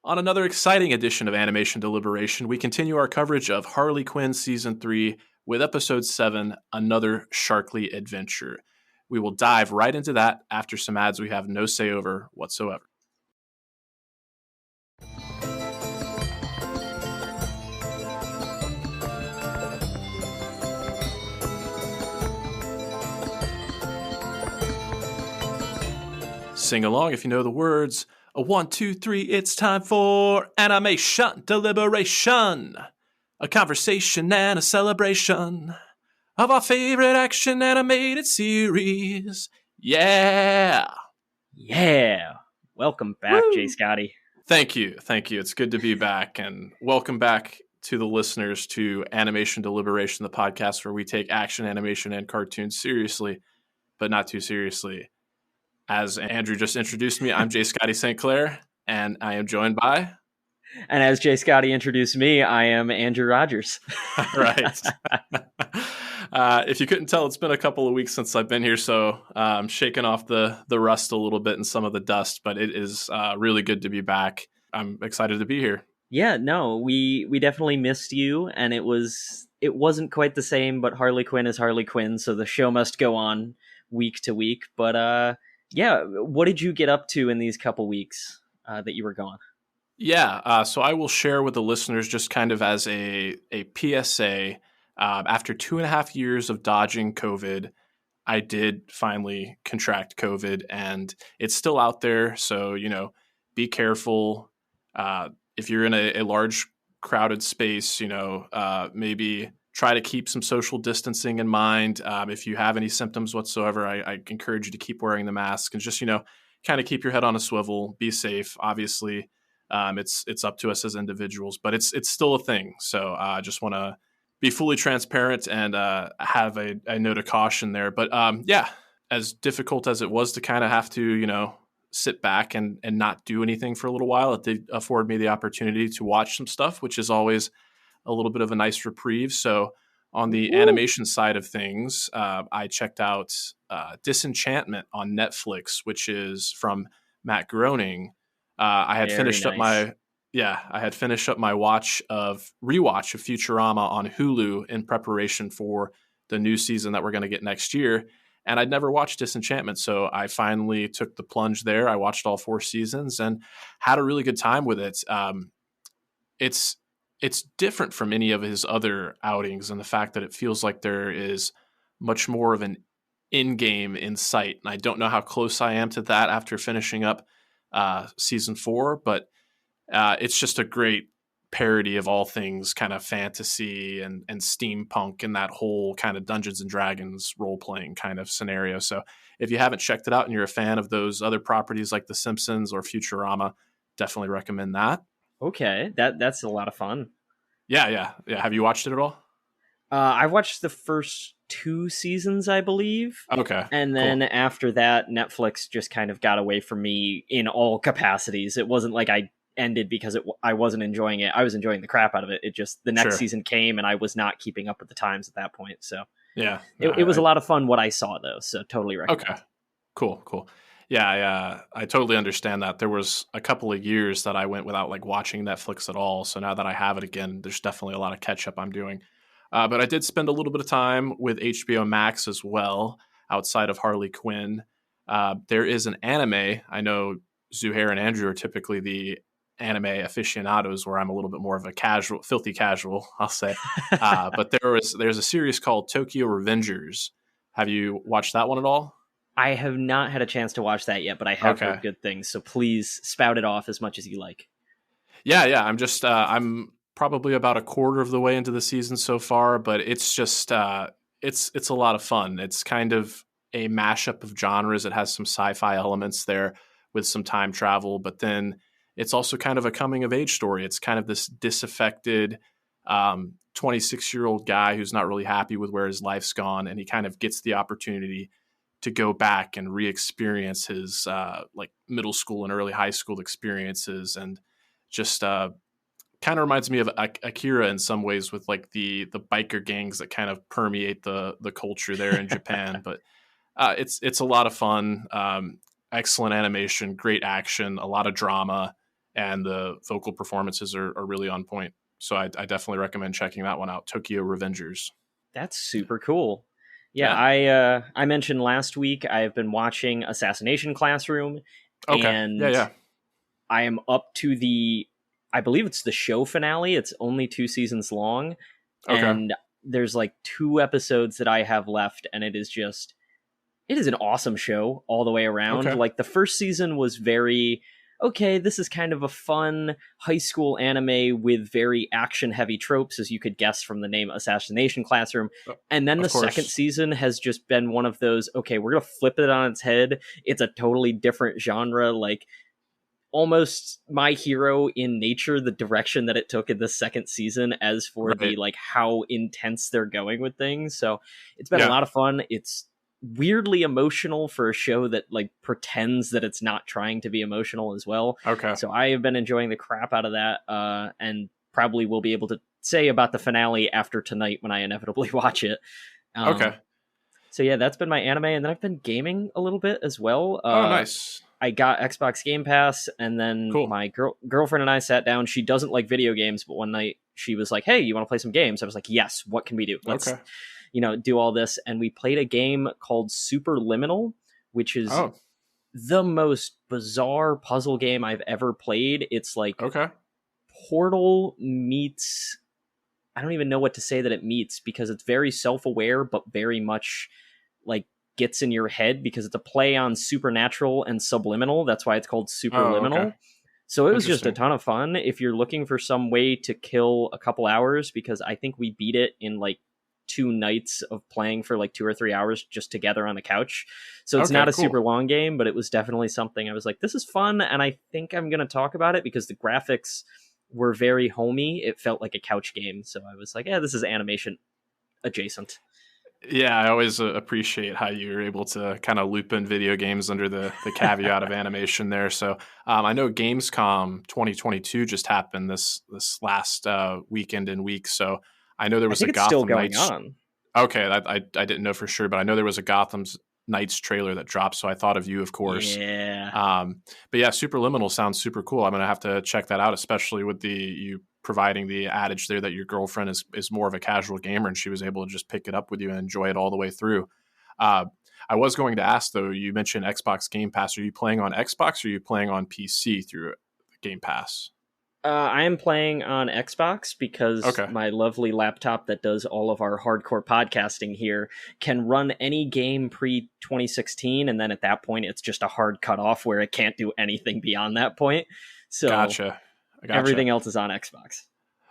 On another exciting edition of Animation Deliberation, we continue our coverage of Harley Quinn Season 3 with Episode 7, Another Sharkley Adventure. We will dive right into that after some ads we have no say over whatsoever. Sing along if you know the words. A 1, 2, 3, it's time for Animation Deliberation. A conversation and a celebration of our favorite action animated series. Yeah. Welcome back, Woo. J Scotty. Thank you. It's good to be back, and welcome back to the listeners to Animation Deliberation, the podcast where we take action, animation, and cartoons seriously, but not too seriously. As Andrew just introduced me, I'm J Scotty St. Clair, and I am joined by... And as J Scotty introduced me, I am Andrew Rogers. Right. If you couldn't tell, it's been a couple of weeks since I've been here, so I'm shaking off the rust a little bit and some of the dust, but it is really good to be back. I'm excited to be here. Yeah, no, we definitely missed you, and it wasn't quite the same, but Harley Quinn is Harley Quinn, so the show must go on week to week. But yeah, what did you get up to in these couple weeks that you were gone? Yeah, so I will share with the listeners just kind of as a PSA. After 2.5 years of dodging COVID, I did finally contract COVID, and it's still out there. So, be careful. If you're in a large crowded space, maybe try to keep some social distancing in mind. If you have any symptoms whatsoever, I encourage you to keep wearing the mask and just, kind of keep your head on a swivel, be safe. Obviously, it's up to us as individuals, but it's still a thing. So I just want to be fully transparent and have a note of caution there. But yeah, as difficult as it was to kind of have to, sit back and not do anything for a little while, it did afford me the opportunity to watch some stuff, which is always a little bit of a nice reprieve. So on the animation side of things, I checked out Disenchantment on Netflix, which is from Matt Groening. I had finished up my rewatch of Futurama on Hulu in preparation for the new season that we're going to get next year. And I'd never watched Disenchantment, so I finally took the plunge there. I watched all 4 seasons and had a really good time with it. It's different from any of his other outings in the fact that it feels like there is much more of an in-game insight. And I don't know how close I am to that after finishing up season 4, but it's just a great parody of all things kind of fantasy and steampunk and that whole kind of Dungeons and Dragons role-playing kind of scenario. So if you haven't checked it out and you're a fan of those other properties like The Simpsons or Futurama, definitely recommend that. Okay, that's a lot of fun. Yeah. Have you watched it at all? I've watched the first 2 seasons, I believe. Okay. And then After that, Netflix just kind of got away from me in all capacities. It wasn't like I ended because I wasn't enjoying it. I was enjoying the crap out of it. It just, the next season came and I was not keeping up with the times at that point. So yeah, it was a lot of fun what I saw though. So totally recommend. Okay, cool. Yeah, I totally understand that. There was a couple of years that I went without watching Netflix at all. So now that I have it again, there's definitely a lot of catch up I'm doing. But I did spend a little bit of time with HBO Max as well, outside of Harley Quinn. There is an anime. I know Zuhair and Andrew are typically the anime aficionados, where I'm a little bit more of a filthy casual, I'll say. But there's a series called Tokyo Revengers. Have you watched that one at all? I have not had a chance to watch that yet, but I have heard good things. So please spout it off as much as you like. Yeah. I'm just I'm probably about a quarter of the way into the season so far, but it's just it's a lot of fun. It's kind of a mashup of genres. It has some sci-fi elements there with some time travel, but then it's also kind of a coming of age story. It's kind of this disaffected 26-year-old guy who's not really happy with where his life's gone, and he kind of gets the opportunity to go back and re-experience his middle school and early high school experiences, and just kind of reminds me of Akira in some ways, with the biker gangs that kind of permeate the culture there in Japan. But it's a lot of fun. Excellent animation, great action, a lot of drama, and the vocal performances are really on point. So I definitely recommend checking that one out. Tokyo Revengers. That's super cool. Yeah, Yeah. I mentioned last week I've been watching Assassination Classroom, Okay. Yeah. and Yeah. I am up to I believe it's the show finale. It's only 2 seasons long, Okay. and there's like 2 episodes that I have left, and it is an awesome show all the way around. Okay. Like the first season was very okay, this is kind of a fun high school anime with very action heavy tropes, as you could guess from the name Assassination Classroom. Uh, And then the Of second course. season has just been one of those, okay, we're going to flip it on its head. It's a totally different genre, like almost My Hero in nature, the direction that it took in the second season, as for the Right. like how intense they're going with things. So it's been a Yeah. lot of fun. It's weirdly emotional for a show that like pretends that it's not trying to be emotional as well. Okay. So I have been enjoying the crap out of that, and probably will be able to say about the finale after tonight when I inevitably watch it. Okay. So yeah, that's been my anime, and then I've been gaming a little bit as well. Oh, nice. I got Xbox Game Pass, and then Cool. my girlfriend and I sat down. She doesn't like video games, but one night she was like, "Hey, you want to play some games?" I was like, "Yes. What can we do? Let's, Okay. do all this." And we played a game called Superliminal, which is Oh, the most bizarre puzzle game I've ever played. It's like okay. Portal meets, I don't even know what to say that it meets, because it's very self-aware but very much like gets in your head, because it's a play on supernatural and subliminal. That's why it's called Oh, okay. Superliminal. So it was just a Interesting. ton of fun if you're looking for some way to kill a couple hours, because I think we beat it in like 2 nights of playing for like 2 or 3 hours just together on the couch. So it's Okay, not a cool. super long game, but it was definitely something I was like, this is fun. And I think I'm going to talk about it because the graphics were very homey. It felt like a couch game. So I was like, yeah, this is animation adjacent. Yeah, I always appreciate how you're able to kind of loop in video games under the caveat of animation there. So I know Gamescom 2022 just happened this last weekend and week. So I know there I was a think it's still Gotham going Knights. on. Okay, I didn't know for sure, but I know there was a Gotham Knights trailer that dropped. So I thought of you, of course. Yeah. But yeah, Superliminal sounds super cool. I'm gonna have to check that out, especially with you providing the adage there that your girlfriend is more of a casual gamer and she was able to just pick it up with you and enjoy it all the way through. Uh, I was going to ask though, you mentioned Xbox Game Pass. Are you playing on Xbox or are you playing on PC through Game Pass? I am playing on Xbox because Okay. my lovely laptop that does all of our hardcore podcasting here can run any game pre 2016, and then at that point it's just a hard cutoff where it can't do anything beyond that point. So Gotcha. Gotcha. everything else is on Xbox.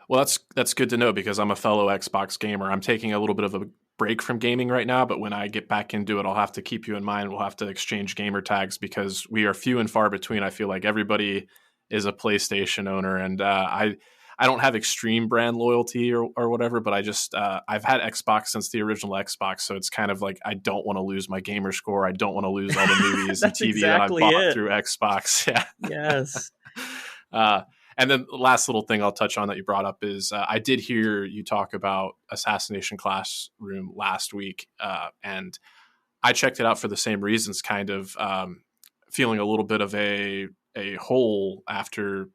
Well, that's good to know because I'm a fellow Xbox gamer. I'm taking a little bit of a break from gaming right now, but when I get back into it, I'll have to keep you in mind. We'll have to exchange gamer tags because we are few and far between. I feel like everybody is a PlayStation owner, and I don't have extreme brand loyalty or whatever, but I just I've had Xbox since the original Xbox, so it's kind of like I don't want to lose my gamer score. I don't want to lose all the movies and That's TV that I exactly bought it. through Xbox. Yeah. Yes. uh, and then the last little thing I'll touch on that you brought up is I did hear you talk about Assassination Classroom last week, and I checked it out for the same reasons, kind of feeling a little bit of a hole after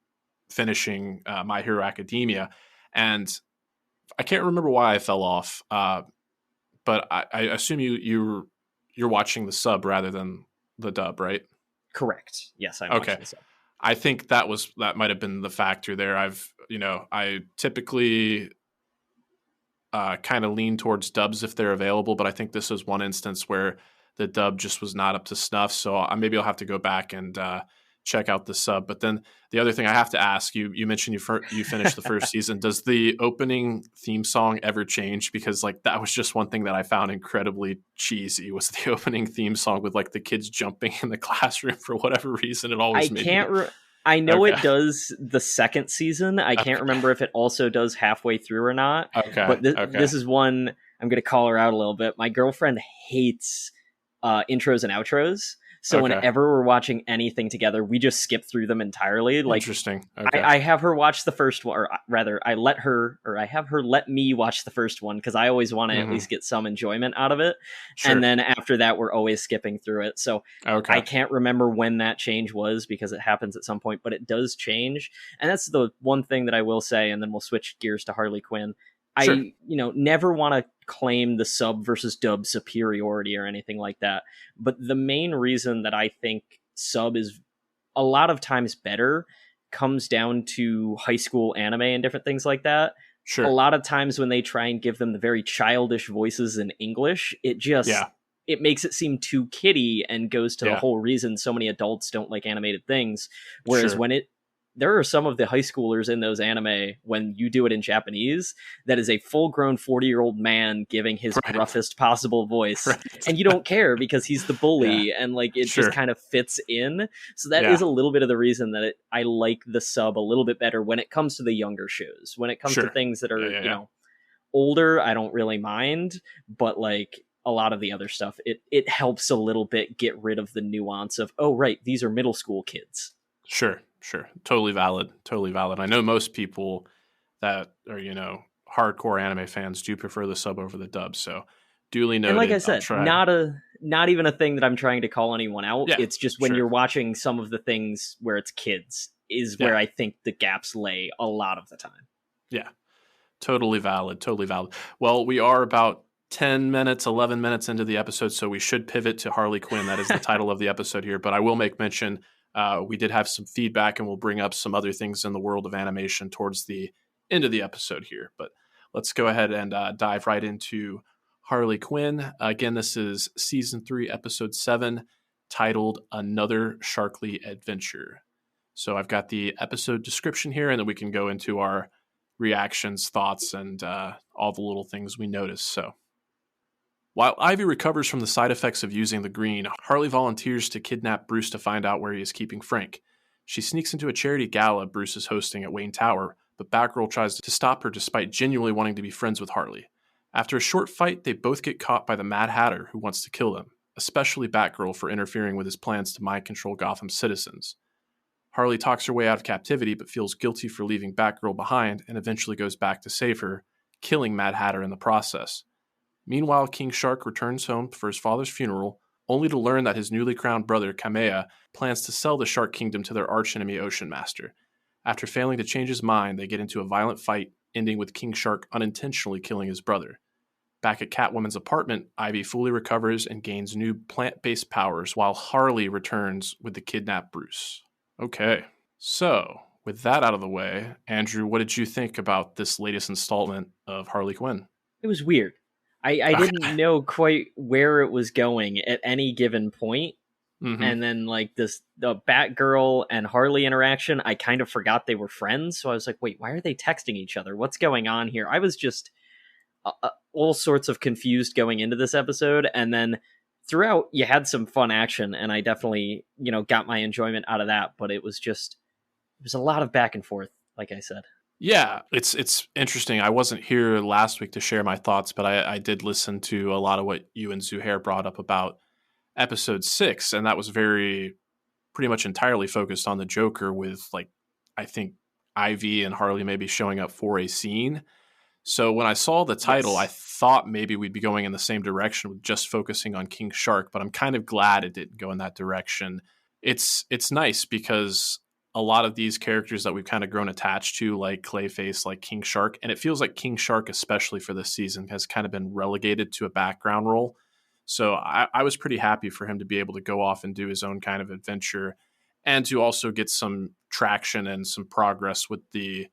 finishing My Hero Academia, and I can't remember why I fell off, but I assume you're watching the sub rather than the dub, right? Correct. Yes, I'm Okay. watching this up. I think that might have been the factor there. I typically kind of lean towards dubs if they're available, but I think this was one instance where the dub just was not up to snuff. So maybe I'll have to go back and check out the sub. But then the other thing I have to ask you mentioned you finished the first season. Does the opening theme song ever change? Because like that was just one thing that I found incredibly cheesy was the opening theme song with like the kids jumping in the classroom for whatever reason. It I always made me can't. I know okay. it does the second season. I can't Okay. remember if it also does halfway through or not. Okay. But this Okay. is one I'm going to call her out a little bit. My girlfriend hates intros and outros. So Okay. whenever we're watching anything together, we just skip through them entirely. Like Interesting. Okay. I have her watch the first one, or rather, I have her let me watch the first one because I always want to at Hmm. least get some enjoyment out of it. And Sure. then after that, we're always skipping through it. So I Okay. can't remember when that change was because it happens at some point, but it does change. And that's the one thing that I will say. And then we'll switch gears to Harley Quinn. Sure. Never want to claim the sub versus dub superiority or anything like that. But the main reason that I think sub is a lot of times better comes down to high school anime and different things like that. A Sure. lot of times when they try and give them the very childish voices in English, Yeah. it makes it seem too kiddie and goes to the Yeah. whole reason so many adults don't like animated things. Whereas Sure. there are some of the high schoolers in those anime when you do it in Japanese that is a full-grown 40-year-old man giving his Right. gruffest possible voice, Right. and you don't care because he's the Yeah. bully, and like it just Sure. kind of fits in. So that is Yeah. a little bit of the reason that I like the sub a little bit better when it comes to the younger shows. When it comes to Sure. things that Yeah. are, Yeah. Yeah. older, I don't really mind, but like a lot of the other stuff, it helps a little bit get rid of the nuance of, oh right, these are middle school kids. Sure. Sure. Totally valid. Totally valid. I know most people that are, hardcore anime fans do prefer the sub over the dub. So duly And like I noted. I'll said, try. not even a thing that I'm trying to call anyone out. Yeah. It's just when Sure. you're watching some of the things where it's kids is where Yeah. I think the gaps lay a lot of the time. Yeah. Totally valid. Totally valid. Well, we are about 10 minutes, 11 minutes into the episode, so we should pivot to Harley Quinn. That is the title of the episode here. But I will make mention we did have some feedback, and we'll bring up some other things in the world of animation towards the end of the episode here. But let's go ahead and dive right into Harley Quinn. Again, this is Season 3, Episode 7, titled Another Sharkley Adventure. So I've got the episode description here, and then we can go into our reactions, thoughts, and all the little things we notice. So, while Ivy recovers from the side effects of using the green, Harley volunteers to kidnap Bruce to find out where he is keeping Frank. She sneaks into a charity gala Bruce is hosting at Wayne Tower, but Batgirl tries to stop her despite genuinely wanting to be friends with Harley. After a short fight, they both get caught by the Mad Hatter, who wants to kill them, especially Batgirl for interfering with his plans to mind control Gotham's citizens. Harley talks her way out of captivity but feels guilty for leaving Batgirl behind and eventually goes back to save her, killing Mad Hatter in the process. Meanwhile, King Shark returns home for his father's funeral, only to learn that his newly crowned brother, Kamea, plans to sell the Shark Kingdom to their archenemy Ocean Master. After failing to change his mind, they get into a violent fight, ending with King Shark unintentionally killing his brother. Back at Catwoman's apartment, Ivy fully recovers and gains new plant-based powers while Harley returns with the kidnapped Bruce. Okay, so with that out of the way, Andrew, what did you think about this latest installment of Harley Quinn? It was weird. I didn't know quite where it was going at any given point. Mm-hmm. And then like the Batgirl and Harley interaction, I kind of forgot they were friends. So I was like, wait, why are they texting each other? What's going on here? I was just all sorts of confused going into this episode, and then throughout you had some fun action, and I definitely got my enjoyment out of that. But it was a lot of back and forth, like I said. Yeah, it's interesting. I wasn't here last week to share my thoughts, but I did listen to a lot of what you and Zuhair brought up about episode 6, and that was pretty much entirely focused on the Joker with, like, I think Ivy and Harley maybe showing up for a scene. So when I saw the title, I Yes. thought maybe we'd be going in the same direction with just focusing on King Shark, but I'm kind of glad it didn't go in that direction. It's nice because a lot of these characters that we've kind of grown attached to, like Clayface, like King Shark, and it feels like King Shark, especially for this season, has kind of been relegated to a background role. So I was pretty happy for him to be able to go off and do his own kind of adventure and to also get some traction and some progress with the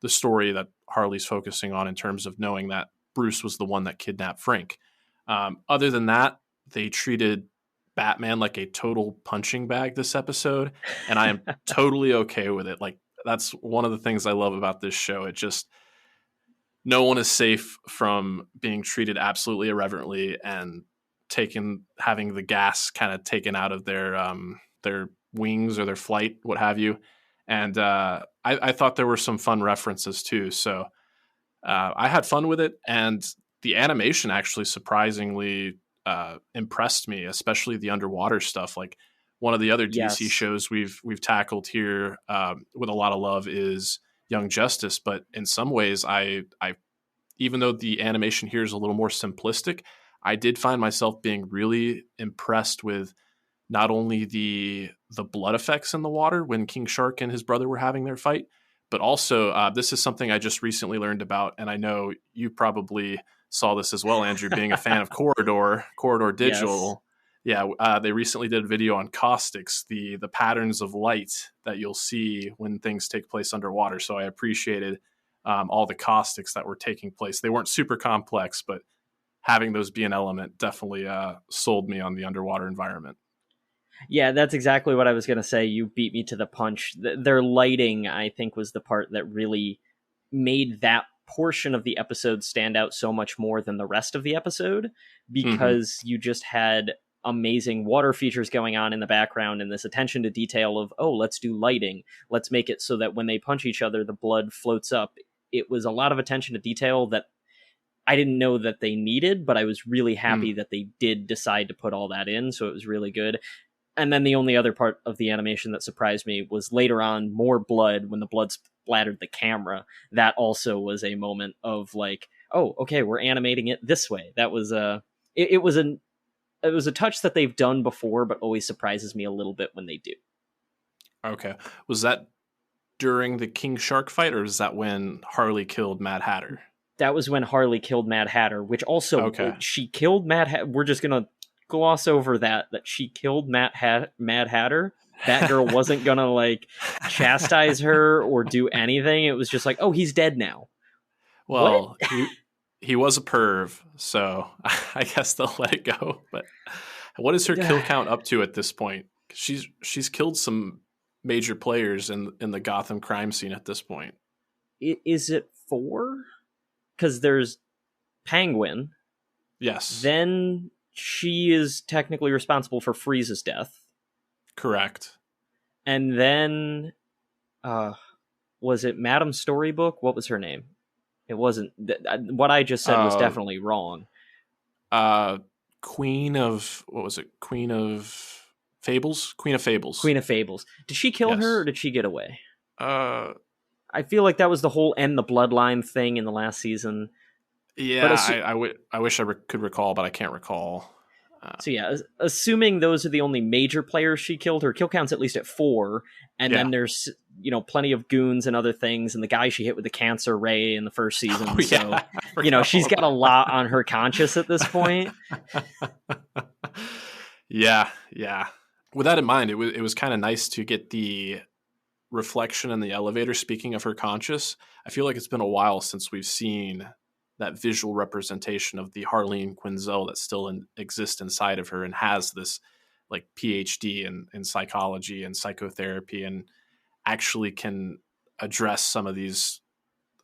story that Harley's focusing on in terms of knowing that Bruce was the one that kidnapped Frank. Other than that, they treated Batman like a total punching bag this episode, and I am totally okay with it. Like, that's one of the things I love about this show. It just, no one is safe from being treated absolutely irreverently and having the gas kind of taken out of their wings or their flight, what have you. And I thought there were some fun references too. So I had fun with it, and the animation actually surprisingly impressed me, especially the underwater stuff. Like, One of the other DC Yes. shows we've tackled here with a lot of love is Young Justice, but in some ways, I even though the animation here is a little more simplistic, I did find myself being really impressed with not only the blood effects in the water when King Shark and his brother were having their fight, but also this is something I just recently learned about, and I know you probably saw this as well, Andrew, being a fan of Corridor Yes. Digital. Yeah, they recently did a video on caustics, the patterns of light that you'll see when things take place underwater. So I appreciated all the caustics that were taking place. They weren't super complex, but having those be an element definitely sold me on the underwater environment. Yeah, that's exactly what I was going to say. You beat me to the punch. Their lighting, I think, was the part that really made that portion of the episode stand out so much more than the rest of the episode, Mm-hmm. because you just had amazing water features going on in the background and this attention to detail of, oh, let's do lighting. Let's make it so that when they punch each other, the blood floats up. It was a lot of attention to detail that I didn't know that they needed, but I was really happy Mm. that they did decide to put all that in. So it was really good. And then the only other part of the animation that surprised me was later on more blood when the blood splattered the camera. That also was a moment of like, oh, okay, we're animating it this way. That was it was a touch that they've done before, but always surprises me a little bit when they do. Okay. Was that during the King Shark fight, or is that when Harley killed Mad Hatter? That was when Harley killed Mad Hatter, which also Okay. she killed Mad Hatter. We're just gonna gloss over that she killed Mad Hatter. Batgirl wasn't gonna like chastise her or do anything. It was just like, oh, he's dead now. What? Well, he was a perv, so I guess they'll let it go. But what is her kill count up to at this point? She's killed some major players in the Gotham crime scene at this point. Is it 4? Because there's Penguin. Yes, Then she is technically responsible for Freeze's death, correct. and then uh, was it Madame Storybook? What was her name? It wasn't. What I just said was Uh, definitely wrong. uh, Queen of what was it? Queen of Fables. Queen of Fables. Queen of Fables. Did she kill her or Yes. did she get away? Uh, I feel like that was the whole end the bloodline thing in the last season. But yeah. I wish I could recall, but I can't recall. so yeah, assuming those are the only major players she killed, her kill count's at least at 4, and Yeah. then there's plenty of goons and other things, and the guy she hit with the cancer ray in the first season. Oh, So yeah. I forgot she's all got a about lot on her conscience at this point. Yeah, yeah. With that in mind, it was kind of nice to get the reflection in the elevator. Speaking of her conscious, I feel like it's been a while since we've seen that visual representation of the Harleen Quinzel that still exists inside of her and has this like PhD in psychology and psychotherapy and actually can address some of these.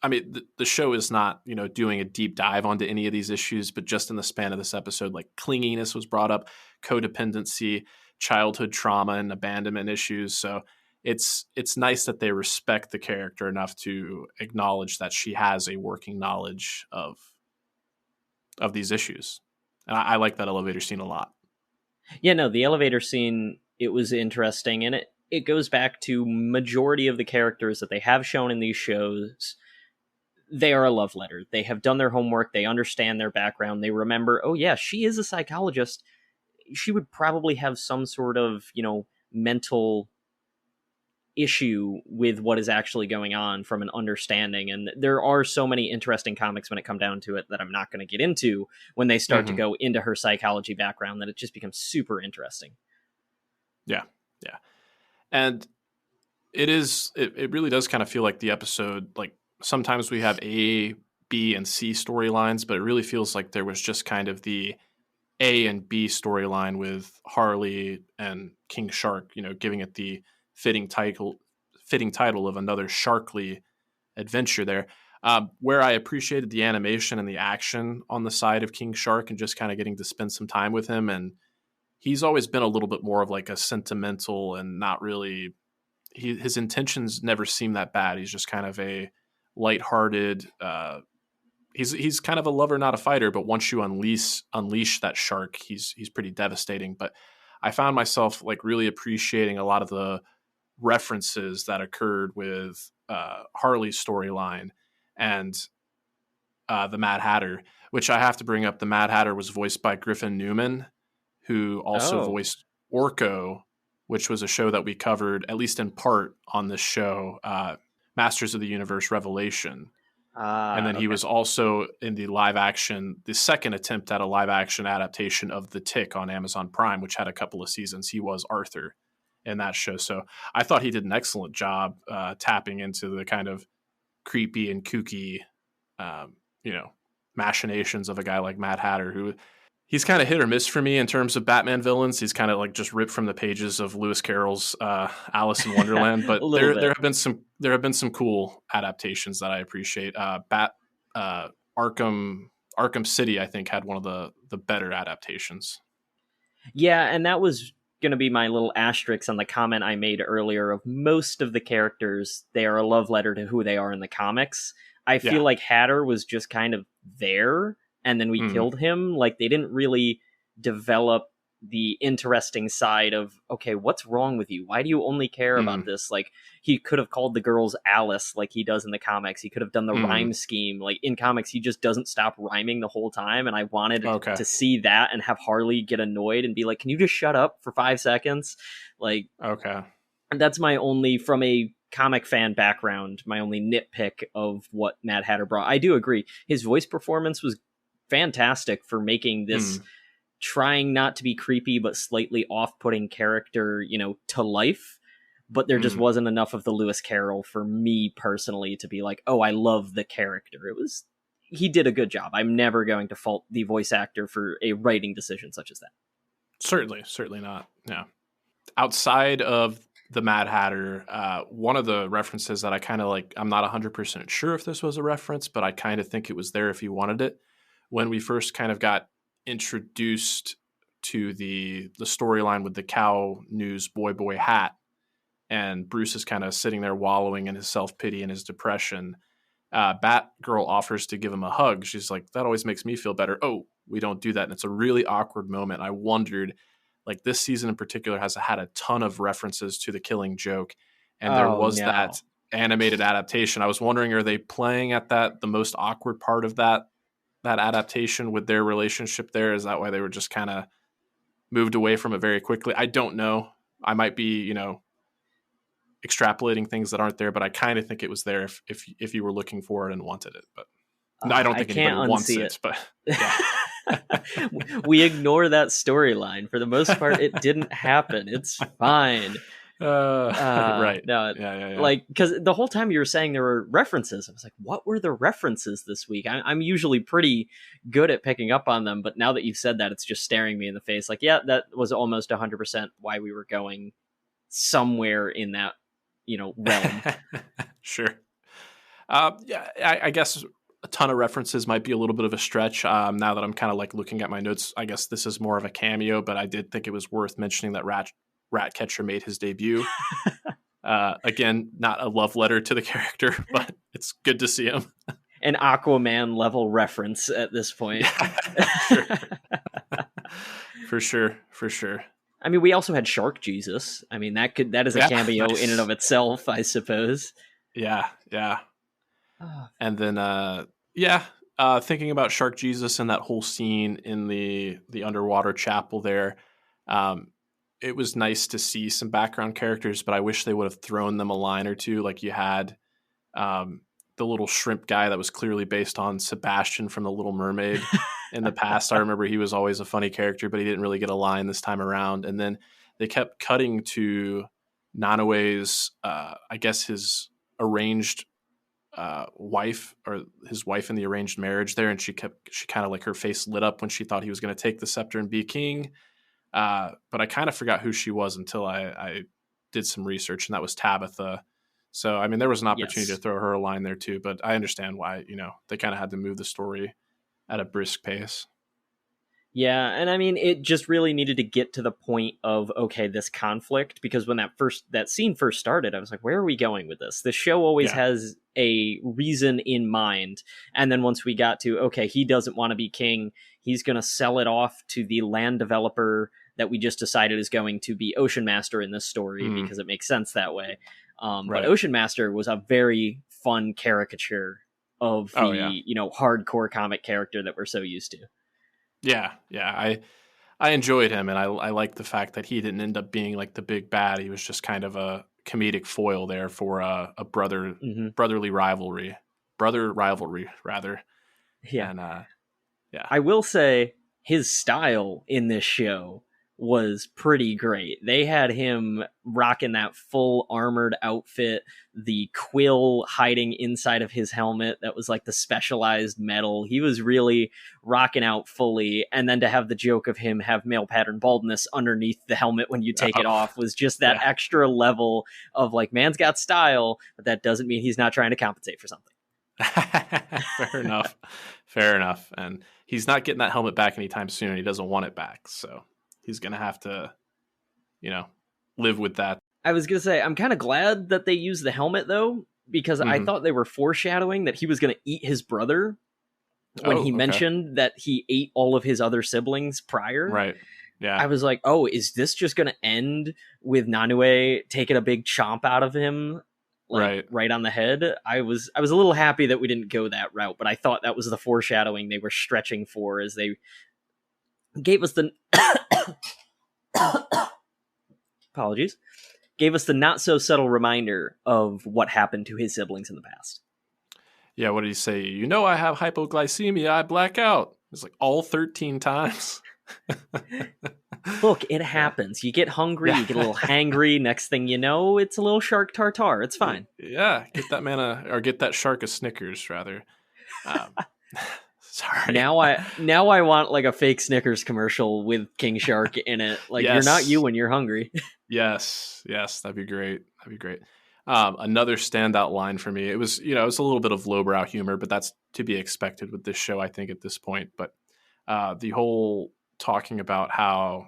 I mean, the show is not, doing a deep dive onto any of these issues, but just in the span of this episode, like clinginess was brought up, codependency, childhood trauma, and abandonment issues. So it's nice that they respect the character enough to acknowledge that she has a working knowledge of these issues. And I like that elevator scene a lot. Yeah, no, the elevator scene, it was interesting, and it goes back to majority of the characters that they have shown in these shows. They are a love letter. They have done their homework. They understand their background. They remember, oh yeah, she is a psychologist. She would probably have some sort of, mental issue with what is actually going on from an understanding. And there are so many interesting comics when it come down to it that I'm not going to get into when they start to Mm-hmm. go into her psychology background, that it just becomes super interesting. Yeah, yeah, and it really does kind of feel like the episode, like sometimes we have A, B, and C storylines, but it really feels like there was just kind of the A and B storyline with Harley and King Shark, giving it the fitting title of another Sharkley adventure there. Where I appreciated the animation and the action on the side of King Shark and just kind of getting to spend some time with him. And he's always been a little bit more of like a sentimental and not really, his intentions never seem that bad. He's just kind of a lighthearted, he's kind of a lover, not a fighter. But once you unleash that shark, he's pretty devastating. But I found myself like really appreciating a lot of the references that occurred with Harley's storyline and the Mad Hatter, which I have to bring up. The Mad Hatter was voiced by Griffin Newman, who also Oh, voiced Orko, which was a show that we covered, at least in part, on this show, Masters of the Universe Revelation. And then he okay. was also in the second attempt at a live action adaptation of The Tick on Amazon Prime, which had a couple of seasons. He was Arthur in that show. So I thought he did an excellent job tapping into the kind of creepy and kooky, um, machinations of a guy like Mad Hatter, who he's kind of hit or miss for me in terms of Batman villains. He's kind of like just ripped from the pages of Lewis Carroll's Alice in Wonderland. But A little bit. there have been some cool adaptations that I appreciate. Arkham City, I think, had one of the better adaptations. Yeah, and that was going to be my little asterisk on the comment I made earlier of most of the characters, they are a love letter to who they are in the comics. I feel Yeah. like Hatter was just kind of there, and then we killed him. Like, they didn't really develop the interesting side of, okay, what's wrong with you? Why do you only care about this? Like, he could have called the girls Alice like he does in the comics. He could have done the rhyme scheme. Like, in comics, he just doesn't stop rhyming the whole time, and I wanted to see that and have Harley get annoyed and be like, can you just shut up for 5 seconds? Like, Okay. and that's my only, from a comic fan background, my only nitpick of what Mad Hatter brought. I do agree. His voice performance was fantastic for making this trying not to be creepy but slightly off-putting character, to life. But there just wasn't enough of the Lewis Carroll for me personally to be like, oh, I love the character. He did a good job. I'm never going to fault the voice actor for a writing decision such as that. Certainly not. Yeah. Outside of the Mad Hatter, one of the references that I kind of like, I'm not 100% sure if this was a reference, but I kind of think it was there if you wanted it. When we first kind of got introduced to the storyline with the cow news boy hat, and Bruce is kind of sitting there wallowing in his self-pity and his depression, Batgirl offers to give him a hug. She's like, that always makes me feel better. Oh, we don't do that. And it's a really awkward moment. I wondered, like, this season in particular has had a ton of references to The Killing Joke, and there was that animated adaptation. I was wondering, are they playing at the most awkward part of that adaptation with their relationship there? Is that why they were just kind of moved away from it very quickly? I don't know. I might be, extrapolating things that aren't there, but I kind of think it was there if you were looking for it and wanted it. But no, I don't think anybody wants it. But yeah. We ignore that storyline for the most part. It didn't happen. It's fine. Right. No, yeah. Like, because the whole time you were saying there were references, I was like, what were the references this week? I'm usually pretty good at picking up on them, but now that you've said that, it's just staring me in the face. Like, yeah, that was almost 100% why we were going somewhere in that, realm. Sure. Yeah, I guess a ton of references might be a little bit of a stretch. Now that I'm kind of like looking at my notes, I guess this is more of a cameo, but I did think it was worth mentioning that Ratcatcher made his debut. Again, not a love letter to the character, but it's good to see him. An Aquaman level reference at this point. For sure. I mean, we also had Shark Jesus. I mean, that is a cameo in and of itself, I suppose. Yeah. And then, thinking about Shark Jesus and that whole scene in the underwater chapel there, it was nice to see some background characters, but I wish they would have thrown them a line or two. Like you had the little shrimp guy that was clearly based on Sebastian from The Little Mermaid. In the past, I remember he was always a funny character, but he didn't really get a line this time around. And then they kept cutting to Nanawe's, I guess his arranged wife, or his wife in the arranged marriage there, and she kind of like her face lit up when she thought he was going to take the scepter and be king. But I kind of forgot who she was until I did some research, and that was Tabitha. So, I mean, there was an opportunity to throw her a line there too, but I understand why, they kind of had to move the story at a brisk pace. Yeah, and I mean, it just really needed to get to the point of, okay, this conflict, because when that scene first started, I was like, where are we going with this? The show always has a reason in mind, and then once we got to, okay, he doesn't want to be king, he's going to sell it off to the land developer that we just decided is going to be Ocean Master in this story because it makes sense that way. But Ocean Master was a very fun caricature of the hardcore comic character that we're so used to. Yeah, I enjoyed him, and I like the fact that he didn't end up being like the big bad. He was just kind of a comedic foil there for a brotherly rivalry, rather. Yeah, And I will say his style in this show was pretty great. They had him rocking that full armored outfit, the quill hiding inside of his helmet that was like the specialized metal. He was really rocking out fully. And then to have the joke of him have male pattern baldness underneath the helmet when you take it off was just that extra level of like, man's got style, but that doesn't mean he's not trying to compensate for something. Fair enough. And he's not getting that helmet back anytime soon. He doesn't want it back. So he's going to have to, live with that. I was going to say, I'm kind of glad that they used the helmet, though, because I thought they were foreshadowing that he was going to eat his brother when he mentioned that he ate all of his other siblings prior. Right. Yeah. I was like, oh, is this just going to end with Nanue taking a big chomp out of him? Right on the head. I was a little happy that we didn't go that route, but I thought that was the foreshadowing they were stretching for as they gave us the apologies, gave us the not so subtle reminder of what happened to his siblings in the past. Yeah, what did he say? I have hypoglycemia, I black out. It's like all 13 times. Look, it happens. You get hungry, you get a little hangry. Next thing you know, it's a little shark tartare. It's fine. Yeah, get that man get that shark a Snickers, rather. Sorry. Now I want like a fake Snickers commercial with King Shark in it. Like, You're not you when you're hungry. Yes, that'd be great. Another standout line for me. It was, it's a little bit of lowbrow humor, but that's to be expected with this show, I think, at this point. But the whole talking about how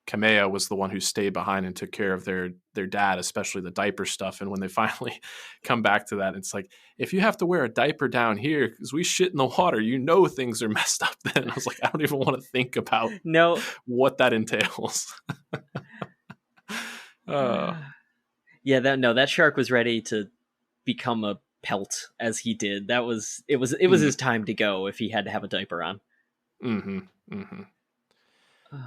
Kamea was the one who stayed behind and took care of their dad, especially the diaper stuff. And when they finally come back to that, it's like, if you have to wear a diaper down here because we shit in the water, things are messed up then. I was like, I don't even want to think about what that entails. Yeah, that shark was ready to become a pelt as he did. It was his time to go if he had to have a diaper on.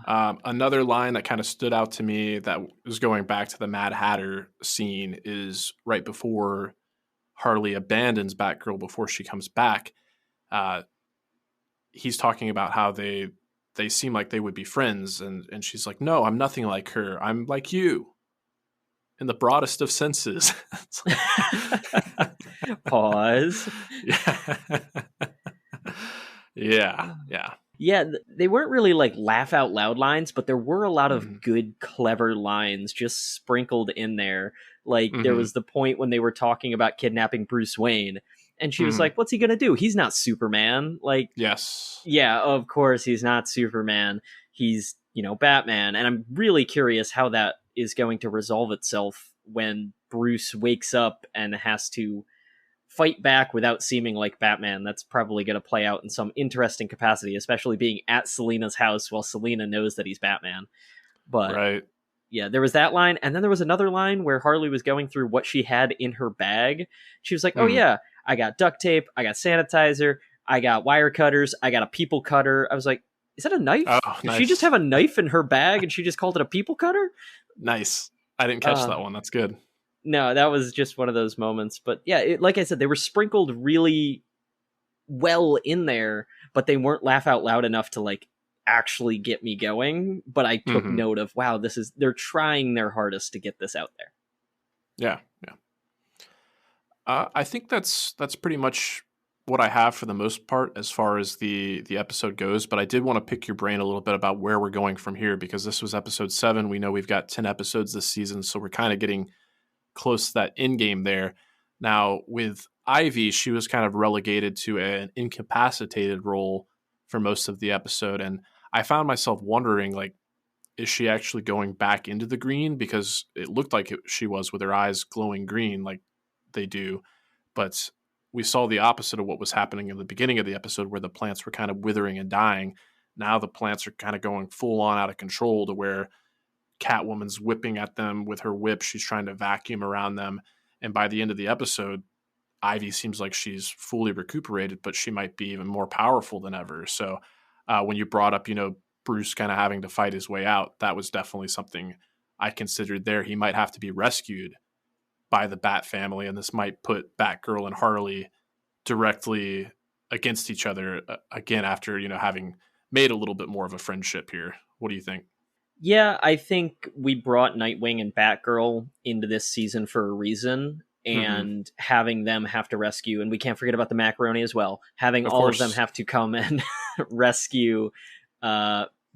Another line that kind of stood out to me that was going back to the Mad Hatter scene is right before Harley abandons Batgirl before she comes back. He's talking about how they seem like they would be friends, and she's like, no, I'm nothing like her. I'm like you in the broadest of senses. Pause. Yeah. Yeah, they weren't really like laugh out loud lines, but there were a lot of good, clever lines just sprinkled in there. Like there was the point when they were talking about kidnapping Bruce Wayne, and she was like, what's he going to do? He's not Superman. Like, yes. Yeah, of course he's not Superman. He's, Batman. And I'm really curious how that is going to resolve itself when Bruce wakes up and has to fight back without seeming like Batman. That's probably going to play out in some interesting capacity, especially being at Selina's house while Selina knows that he's Batman. But right. Yeah, there was that line. And then there was another line where Harley was going through what she had in her bag. She was like, oh yeah, I got duct tape, I got sanitizer, I got wire cutters, I got a people cutter. I was like, is that a knife? Oh, Did she just have a knife in her bag and she just called it a people cutter? Nice. I didn't catch that one. That's good. No, that was just one of those moments. But yeah, like I said, they were sprinkled really well in there, but they weren't laugh out loud enough to like actually get me going. But I took note of, wow, they're trying their hardest to get this out there. Yeah. I think that's pretty much what I have for the most part as far as the episode goes. But I did want to pick your brain a little bit about where we're going from here, because this was episode 7. We know we've got 10 episodes this season, so we're kind of getting close to that end game there. Now with Ivy, she was kind of relegated to an incapacitated role for most of the episode, and I found myself wondering, like, is she actually going back into the green? Because it looked like she was, with her eyes glowing green like they do, but we saw the opposite of what was happening in the beginning of the episode, where the plants were kind of withering and dying. now the plants are kind of going full on out of control to where Catwoman's whipping at them with her whip. She's trying to vacuum around them. And by the end of the episode, Ivy seems like she's fully recuperated, but she might be even more powerful than ever. So when you brought up, Bruce kind of having to fight his way out, that was definitely something I considered there. He might have to be rescued by the Bat family, and this might put Batgirl and Harley directly against each other again after, having made a little bit more of a friendship here. What do you think? Yeah, I think we brought Nightwing and Batgirl into this season for a reason, and having them have to rescue, and we can't forget about the Macaroni as well, having Of all course. of them have to come and rescue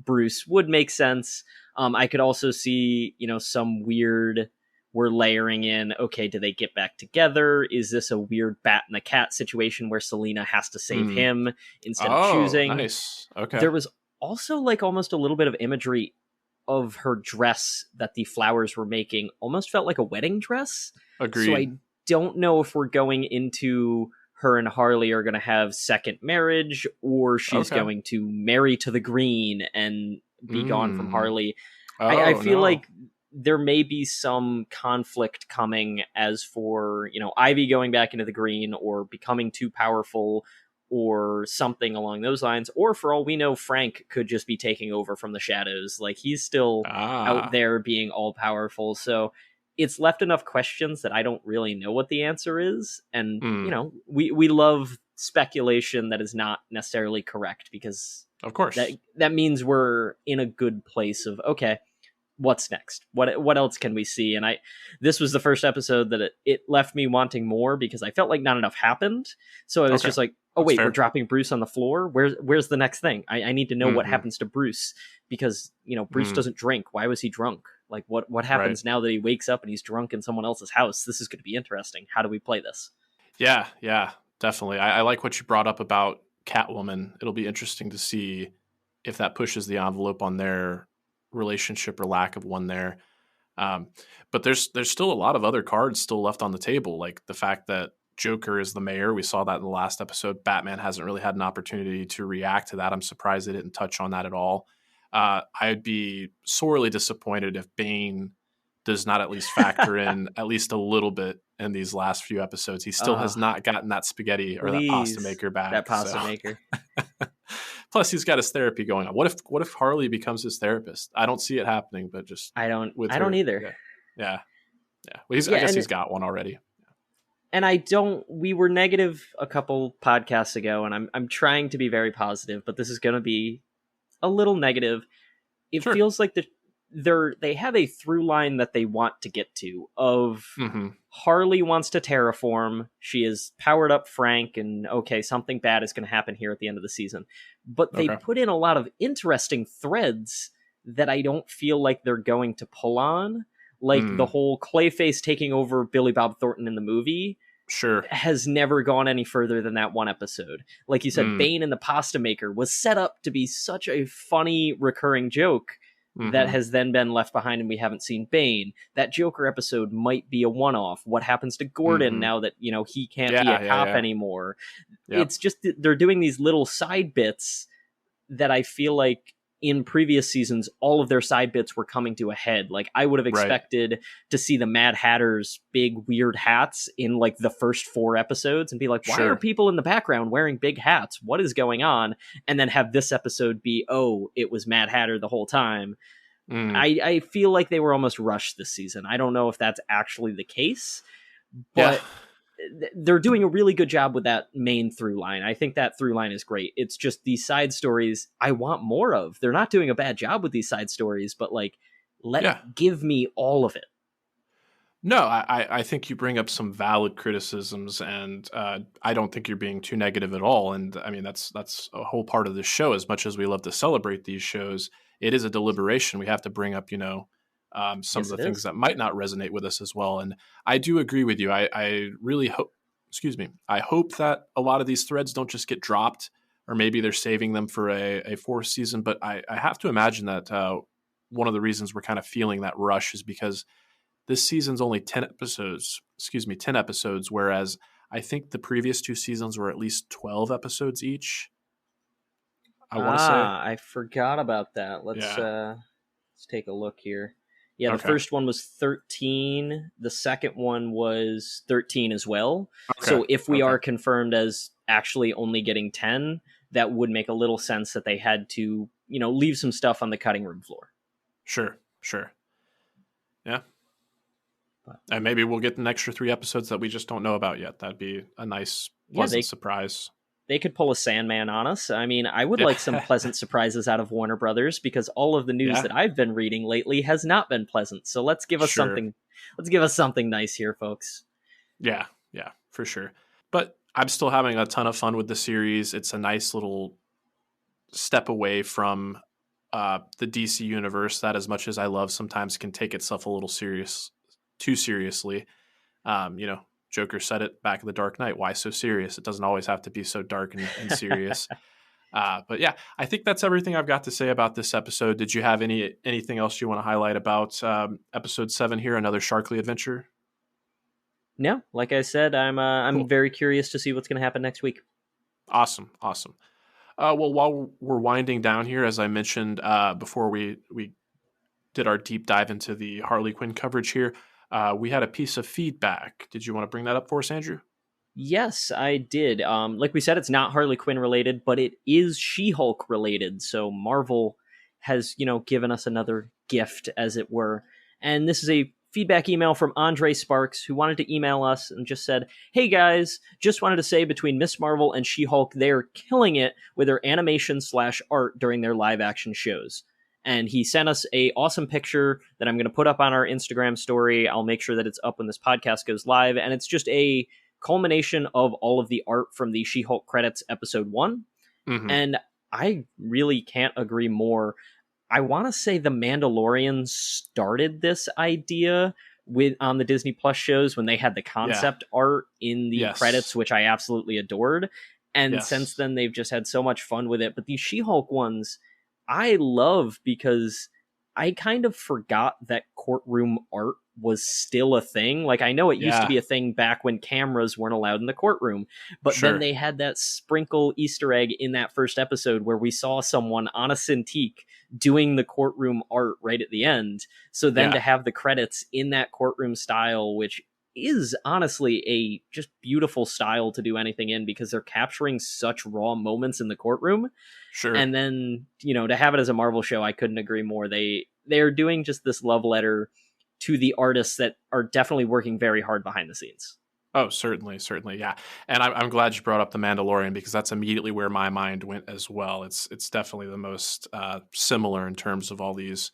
Bruce would make sense. I could also see, some weird, we're layering in, okay, do they get back together? Is this a weird Bat and the Cat situation where Selina has to save him instead of choosing? Nice. Okay. There was also like almost a little bit of imagery of her dress that the flowers were making, almost felt like a wedding dress. Agreed. So I don't know if we're going into her and Harley are going to have second marriage, or she's going to marry to the green and be gone from Harley. I feel like there may be some conflict coming as for, Ivy going back into the green or becoming too powerful or something along those lines. Or for all we know, Frank could just be taking over from the shadows. Like, he's still out there being all powerful. So it's left enough questions that I don't really know what the answer is. And, we love speculation that is not necessarily correct, because of course that means we're in a good place of, okay, what's next? What else can we see? And this was the first episode that it left me wanting more, because I felt like not enough happened. So I was just like, oh, wait, we're dropping Bruce on the floor? Where's the next thing? I need to know what happens to Bruce, because, Bruce doesn't drink. Why was he drunk? Like, what happens now that he wakes up and he's drunk in someone else's house? This is going to be interesting. How do we play this? Yeah, definitely. I like what you brought up about Catwoman. It'll be interesting to see if that pushes the envelope on their relationship or lack of one there. But there's still a lot of other cards still left on the table, like the fact that Joker is the mayor. We saw that in the last episode. Batman hasn't really had an opportunity to react to that. I'm surprised they didn't touch on that at all. I'd be sorely disappointed if Bane does not at least factor in at least a little bit in these last few episodes. He still has not gotten that spaghetti or that pasta maker back. That pasta maker. Plus, he's got his therapy going on. What if Harley becomes his therapist? I don't see it happening, but just I don't either. Yeah. Well, I guess he's got one already. And we were negative a couple podcasts ago, and I'm trying to be very positive, but this is going to be a little negative. It feels like they have a through line that they want to get to of Harley wants to terraform. She has powered up Frank, and okay, something bad is going to happen here at the end of the season. But they put in a lot of interesting threads that I don't feel like they're going to pull on. Like the whole Clayface taking over Billy Bob Thornton in the movie has never gone any further than that one episode. Like you said, Bane and the pasta maker was set up to be such a funny recurring joke that has then been left behind, and we haven't seen Bane. That Joker episode might be a one-off. What happens to Gordon now that, he can't be a cop anymore? Yep. It's just they're doing these little side bits that I feel like in previous seasons, all of their side bits were coming to a head. Like, I would have expected to see the Mad Hatter's big weird hats in like the first 4 episodes and be like, why are people in the background wearing big hats? What is going on? And then have this episode be, oh, it was Mad Hatter the whole time. I feel like they were almost rushed this season. I don't know if that's actually the case, but they're doing a really good job with that main through line. I think that through line is great. It's just these side stories I want more of. They're not doing a bad job with these side stories, but like, give me all of it. No, I think you bring up some valid criticisms, and I don't think you're being too negative at all. And I mean, that's a whole part of the show. As much as we love to celebrate these shows, it is a deliberation. We have to bring up, some of the things that might not resonate with us as well. And I do agree with you. I really hope, I hope that a lot of these threads don't just get dropped, or maybe they're saving them for a 4th season. But I have to imagine that one of the reasons we're kind of feeling that rush is because this season's only 10 episodes, whereas I think the previous 2 seasons were at least 12 episodes each. I want to say. I forgot about that. Yeah. Let's take a look here. Yeah, the Okay. first one was 13. The second one was 13 as well. Okay. So if we Okay. are confirmed as actually only getting 10, that would make a little sense that they had to, leave some stuff on the cutting room floor. Sure. Sure. Yeah. But And maybe we'll get an extra 3 episodes that we just don't know about yet. That'd be a nice, yeah, pleasant surprise. they could pull a Sandman on us. I mean, I would like some Yeah. pleasant surprises out of Warner Brothers because all of the news Yeah. that I've been reading lately has not been pleasant. So let's give us Sure. something. Let's give us something nice here, folks. Yeah. Yeah. For sure. But I'm still having a ton of fun with the series. It's a nice little step away from the DC universe that, as much as I love, sometimes can take itself a little too seriously. You know, Joker said it back in The Dark Knight. Why so serious? It doesn't always have to be so dark and serious. But yeah, I think that's everything I've got to say about this episode. Did you have anything else you want to highlight about episode 7 here, another Sharkley adventure? No, like I said, I'm Cool. very curious to see what's going to happen next week. Awesome. Well, while we're winding down here, as I mentioned before we did our deep dive into the Harley Quinn coverage here, we had a piece of feedback. Did you want to bring that up for us, Andrew? Yes, I did. Like we said, it's not Harley Quinn related, but it is She-Hulk related. So Marvel has, given us another gift, as it were. And this is a feedback email from Andre Sparks, who wanted to email us and just said, "Hey guys, just wanted to say between Miss Marvel and She-Hulk, they are killing it with their animation/art during their live action shows." And he sent us a awesome picture that I'm going to put up on our Instagram story. I'll make sure that it's up when this podcast goes live. And it's just a culmination of all of the art from the She-Hulk credits episode 1. Mm-hmm. And I really can't agree more. I want to say The Mandalorian started this idea on the Disney Plus shows when they had the concept art in the credits, which I absolutely adored. And since then, they've just had so much fun with it. But these She-Hulk ones, I love because I kind of forgot that courtroom art was still a thing. Like, I know it used to be a thing back when cameras weren't allowed in the courtroom, but then they had that sprinkle Easter egg in that first episode where we saw someone on a Cintiq doing the courtroom art right at the end. So then to have the credits in that courtroom style, which is honestly a just beautiful style to do anything in because they're capturing such raw moments in the courtroom. Sure. And then, to have it as a Marvel show, I couldn't agree more. They're doing just this love letter to the artists that are definitely working very hard behind the scenes. Oh, certainly, yeah. And I'm glad you brought up The Mandalorian because that's immediately where my mind went as well. It's definitely the most similar in terms of all these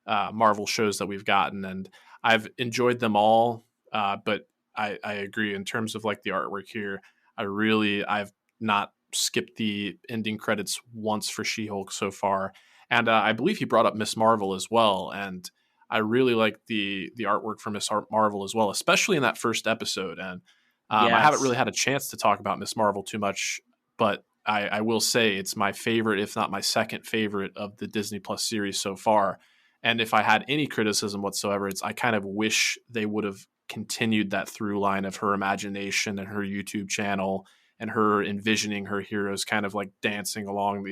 Marvel shows that we've gotten, and I've enjoyed them all. But I agree in terms of like the artwork here. I've not skipped the ending credits once for She-Hulk so far, and I believe he brought up Miss Marvel as well, and I really like the artwork for Miss Marvel as well, especially in that first episode. And I haven't really had a chance to talk about Miss Marvel too much, but I will say it's my favorite, if not my second favorite, of the Disney Plus series so far. And if I had any criticism whatsoever, I kind of wish they would have continued that through line of her imagination and her YouTube channel and her envisioning her heroes kind of like dancing along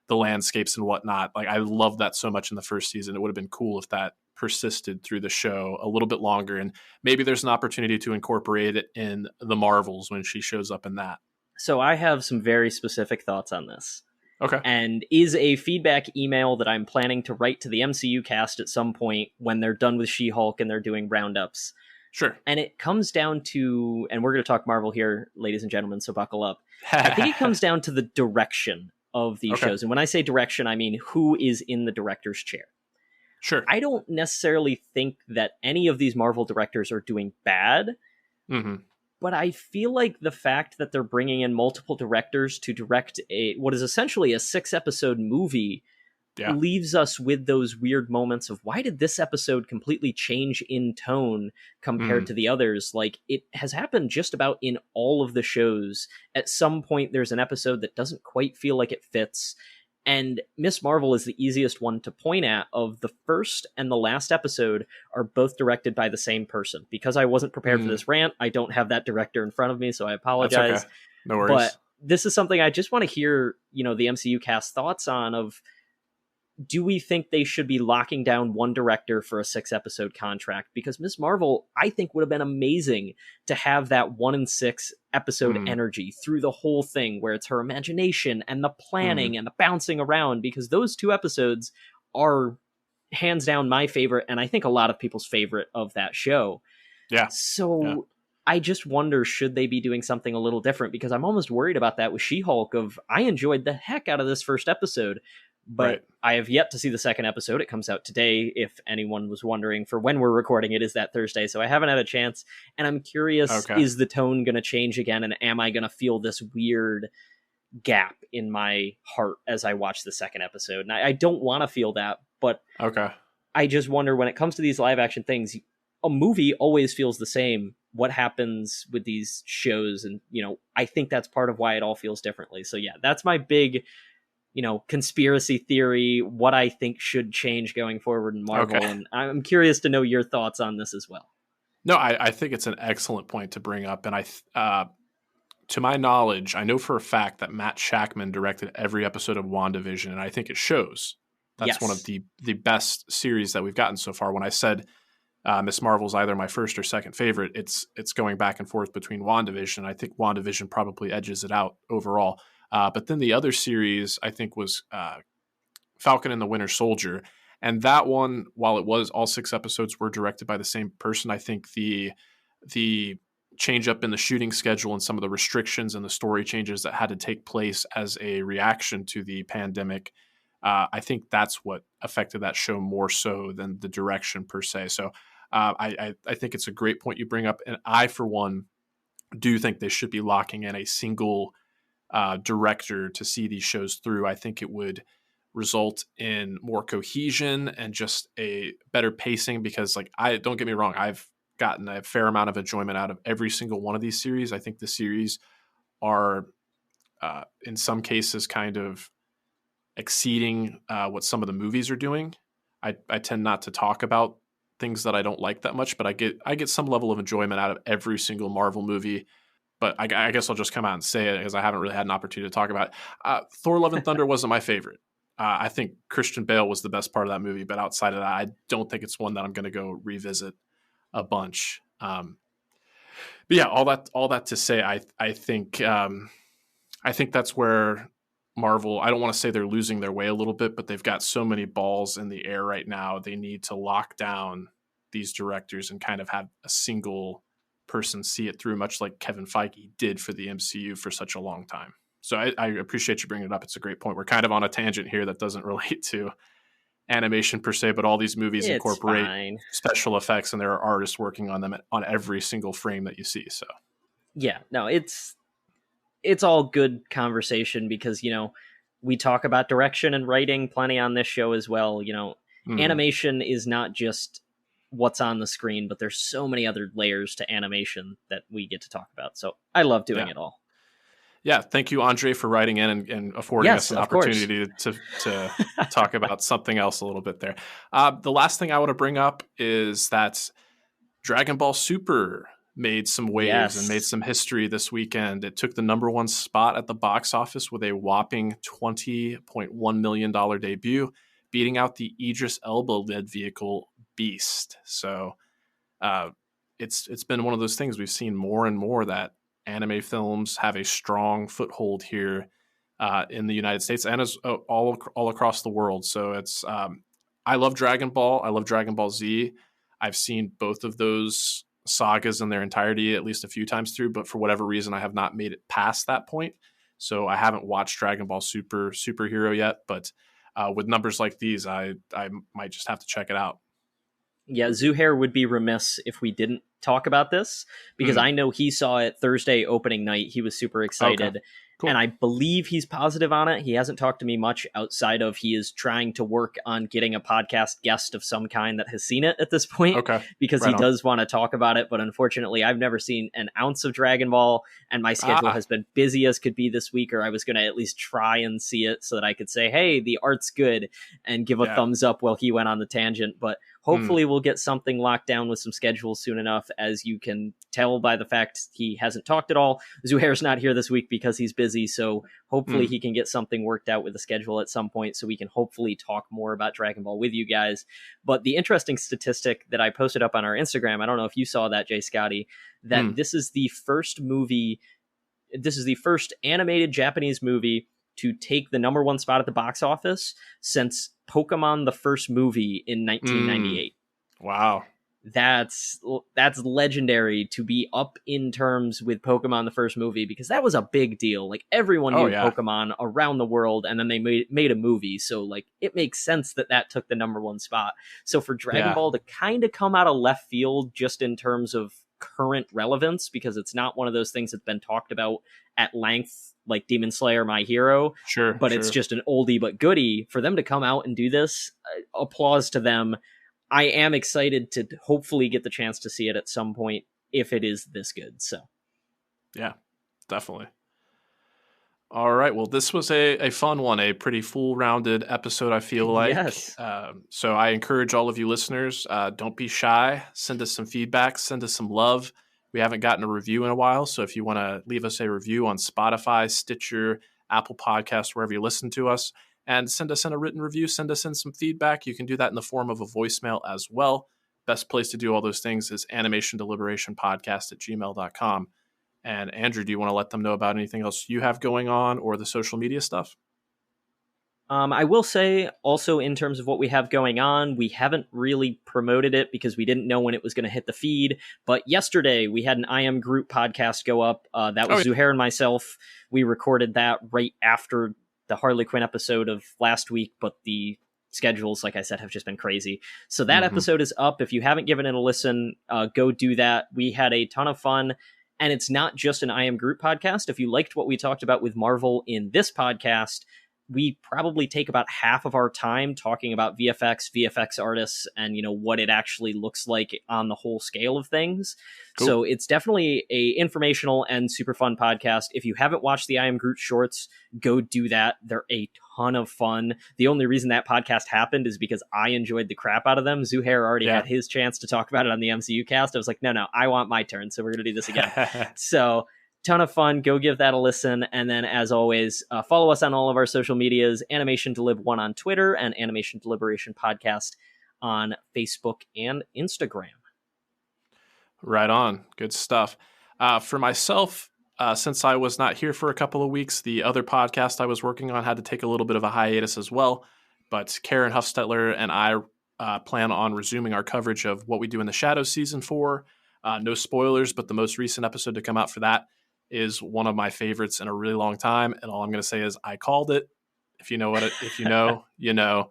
the landscapes and whatnot. Like, I love that so much in the first season. It would have been cool if that persisted through the show a little bit longer, and maybe there's an opportunity to incorporate it in the Marvels when she shows up in that. So I have some very specific thoughts on this. Okay. And is a feedback email that I'm planning to write to the MCU cast at some point when they're done with She-Hulk and they're doing roundups. Sure. And it comes down to, and we're going to talk Marvel here, ladies and gentlemen, so buckle up. I think it comes down to the direction of these shows. And when I say direction, I mean who is in the director's chair. Sure. I don't necessarily think that any of these Marvel directors are doing bad, but I feel like the fact that they're bringing in multiple directors to direct what is essentially a 6-episode movie leaves us with those weird moments of why did this episode completely change in tone compared to the others? Like, it has happened just about in all of the shows. At some point, there's an episode that doesn't quite feel like it fits. And Miss Marvel is the easiest one to point at. Of the first and the last episode are both directed by the same person. Because I wasn't prepared for this rant, I don't have that director in front of me, so I apologize. That's okay. No worries. But this is something I just want to hear, the MCU cast thoughts on of, do we think they should be locking down one director for a 6-episode contract? Because Ms. Marvel, I think, would have been amazing to have that 1 and 6 episode energy through the whole thing, where it's her imagination and the planning and the bouncing around, because those 2 episodes are hands down my favorite, and I think a lot of people's favorite of that show. Yeah. So I just wonder, should they be doing something a little different? Because I'm almost worried about that with She-Hulk of, I enjoyed the heck out of this first episode, but I have yet to see the second episode. It comes out today. If anyone was wondering for when we're recording, it is that Thursday. So I haven't had a chance. And I'm curious, is the tone going to change again? And am I going to feel this weird gap in my heart as I watch the second episode? And I don't want to feel that, but I just wonder, when it comes to these live action things, a movie always feels the same. What happens with these shows? And, I think that's part of why it all feels differently. So yeah, that's my big, conspiracy theory, what I think should change going forward in Marvel. And I'm curious to know your thoughts on this as well. No, I think it's an excellent point to bring up. And to my knowledge, I know for a fact that Matt Shakman directed every episode of WandaVision, and I think it shows. That's one of the best series that we've gotten so far. When I said Miss Marvel's either my first or second favorite, it's going back and forth between WandaVision. I think WandaVision probably edges it out overall. But then the other series, I think, was Falcon and the Winter Soldier. And that one, while it was all 6 episodes were directed by the same person, I think the change up in the shooting schedule and some of the restrictions and the story changes that had to take place as a reaction to the pandemic, I think that's what affected that show more so than the direction per se. So I think it's a great point you bring up. And I, for one, do think they should be locking in a single director to see these shows through. I think it would result in more cohesion and just a better pacing, because don't get me wrong, I've gotten a fair amount of enjoyment out of every single one of these series. I think the series are in some cases kind of exceeding what some of the movies are doing. I tend not to talk about things that I don't like that much, but I get some level of enjoyment out of every single Marvel movie. But I guess I'll just come out and say it, because I haven't really had an opportunity to talk about it. Thor: Love and Thunder wasn't my favorite. I think Christian Bale was the best part of that movie, but outside of that, I don't think it's one that I'm going to go revisit a bunch. But yeah, all that to say, I think that's where Marvel, I don't want to say they're losing their way a little bit, but they've got so many balls in the air right now. They need to lock down these directors and kind of have a single person see it through, much like Kevin Feige did for the MCU for such a long time. So I appreciate you bringing it up. It's a great point. We're kind of on a tangent here that doesn't relate to animation per se, but all these movies incorporate special effects, and there are artists working on them on every single frame that you see. So yeah, no, it's all good conversation, because, we talk about direction and writing plenty on this show as well. Animation is not just what's on the screen, but there's so many other layers to animation that we get to talk about. So I love doing it all. Yeah, thank you, Andre, for writing in and affording us an opportunity to talk about something else a little bit there. The last thing I want to bring up is that Dragon Ball Super made some waves and made some history this weekend. It took the #1 spot at the box office with a whopping $20.1 million debut, beating out the Idris Elba-led vehicle Beast. So it's been one of those things we've seen more and more, that anime films have a strong foothold here in the United States and as all across the world. So it's I love Dragon Ball. I love Dragon Ball Z. I've seen both of those sagas in their entirety at least a few times through, but for whatever reason, I have not made it past that point. So I haven't watched Dragon Ball Superhero yet, but with numbers like these, I might just have to check it out. Yeah, Zuhair would be remiss if we didn't talk about this, because I know he saw it Thursday opening night. He was super excited. Okay. Cool. And I believe he's positive on it. He hasn't talked to me much outside of he is trying to work on getting a podcast guest of some kind that has seen it at this point. Okay. Because he does want to talk about it. But unfortunately, I've never seen an ounce of Dragon Ball, and my schedule has been busy as could be this week, or I was going to at least try and see it so that I could say, hey, the art's good, and give a thumbs up while he went on the tangent. But Hopefully we'll get something locked down with some schedules soon enough. As you can tell by the fact he hasn't talked at all, Zuhair's not here this week because he's busy, so hopefully he can get something worked out with the schedule at some point so we can hopefully talk more about Dragon Ball with you guys. But the interesting statistic that I posted up on our Instagram, I don't know if you saw that, J Scotty, that this is the first animated Japanese movie to take the #1 spot at the box office since Pokemon the first movie in 1998. Wow. That's legendary to be up in terms with Pokemon the first movie, because that was a big deal. Like, everyone knew Pokemon around the world, and then they made a movie, so like it makes sense that took the #1 spot. So for Dragon Ball to kind of come out of left field just in terms of current relevance, because it's not one of those things that's been talked about at length like Demon Slayer, My Hero, but it's just an oldie but goodie. For them to come out and do this, applause to them. I am excited to hopefully get the chance to see it at some point if it is this good. So yeah, definitely. All right, well, this was a fun one, a pretty full-rounded episode, I feel like. Yes. So I encourage all of you listeners, don't be shy. Send us some feedback. Send us some love. We haven't gotten a review in a while, so if you want to leave us a review on Spotify, Stitcher, Apple Podcasts, wherever you listen to us, and send us in a written review, send us in some feedback, you can do that in the form of a voicemail as well. Best place to do all those things is animationdeliberationpodcast@gmail.com. And Andrew, do you want to let them know about anything else you have going on or the social media stuff? I will say also, in terms of what we have going on, we haven't really promoted it because we didn't know when it was going to hit the feed. But yesterday we had an I Am Groot podcast go up. That was Zuhair and myself. We recorded that right after the Harley Quinn episode of last week, but the schedules, like I said, have just been crazy. So that episode is up. If you haven't given it a listen, go do that. We had a ton of fun. And it's not just an I Am Groot podcast. If you liked what we talked about with Marvel in this podcast, we probably take about half of our time talking about VFX artists, and, you know, what it actually looks like on the whole scale of things. Cool. So it's definitely a informational and super fun podcast. If you haven't watched the I Am Groot shorts, go do that. They're a ton of fun. The only reason that podcast happened is because I enjoyed the crap out of them. Zuhair already had his chance to talk about it on the MCU cast. I was like, no, I want my turn. So we're going to do this again. So ton of fun. Go give that a listen. And then, as always, follow us on all of our social medias, Animation Delib 1 on Twitter and Animation Deliberation Podcast on Facebook and Instagram. Right on. Good stuff. For myself, since I was not here for a couple of weeks, the other podcast I was working on had to take a little bit of a hiatus as well. But Karen Huffstetler and I plan on resuming our coverage of What We Do in the Shadows Season 4. No spoilers, but the most recent episode to come out for that is one of my favorites in a really long time. And all I'm going to say is I called it. If you know if you know, you know.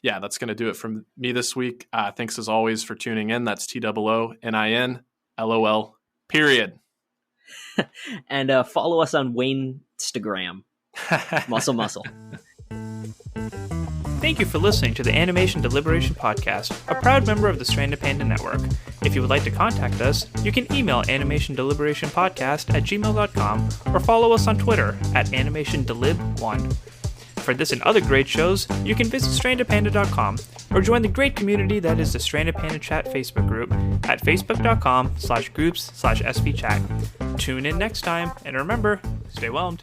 That's going to do it from me this week. Thanks as always for tuning in. That's TOONINLOL, period. And follow us on Wayne-stagram. Muscle. Thank you for listening to the Animation Deliberation Podcast, a proud member of the Stranded Panda Network. If you would like to contact us, you can email animationdeliberationpodcast@gmail.com or follow us on Twitter @animationdelib1. For this and other great shows, you can visit strandedpanda.com or join the great community that is the Stranded Panda Chat Facebook group at facebook.com/groups/svchat. Tune in next time, and remember, stay whelmed.